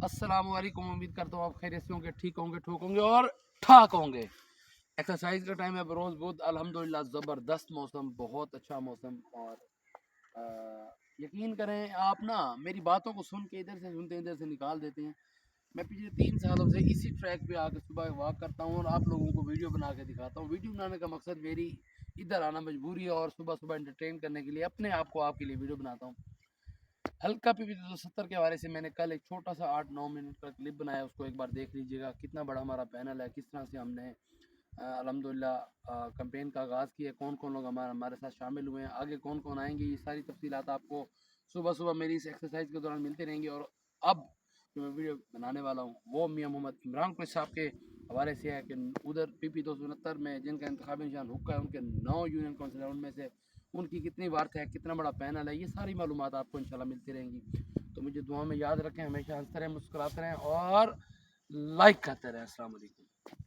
अस्सलाम वालेकुम। उम्मीद करता हूँ आप खैरियत से होंगे, ठीक होंगे, ठोक होंगे और ठाक होंगे। एक्सरसाइज का टाइम है बरोज बहुत अल्हम्दुलिल्लाह ज़बरदस्त मौसम, बहुत अच्छा मौसम। और यकीन करें आप ना मेरी बातों को सुन के इधर से सुनते हैं इधर से निकाल देते हैं। मैं पिछले 3 सालों से इसी ट्रैक पे आकर सुबह वॉक करता हूँ और आप लोगों को वीडियो बना के दिखाता हूँ। वीडियो बनाने का मकसद मेरी इधर आना मजबूरी है और सुबह सुबह एंटरटेन करने के लिए अपने आप को आपके लिए वीडियो बनाता हूँ। हल्का पीपी 270 के हवाले से मैंने कल एक छोटा सा 8-9 मिनट का क्लिप बनाया, उसको एक बार देख लीजिएगा। कितना बड़ा हमारा पैनल है, किस तरह से हमने अल्हम्दुलिल्लाह कैंपेन का आगाज़ किया, कौन कौन लोग हमारे साथ शामिल हुए हैं, आगे कौन कौन आएंगे, ये सारी तफसीलात आपको सुबह सुबह मेरी इस एक्सरसाइज के दौरान मिलती रहेंगी। और अब जो मैं वीडियो बनाने वाला हूँ वो मियाँ मोहम्मद इमरान कुरैशी साहब के हवाले से है कि उधर पीपी 269 में जिनका इंतखाबी निशान हुक्का है, उनके 9 यूनियन काउंसिलर, उनमें से उनकी कितनी वार्थ है, कितना बड़ा पैनल है, ये सारी मालूमात आपको इंशाल्लाह मिलती रहेंगी। तो मुझे दुआ में याद रखें, हमेशा हंसते रहें, मुस्कुराते रहें और लाइक करते रहें। अस्सलाम वालेकुम।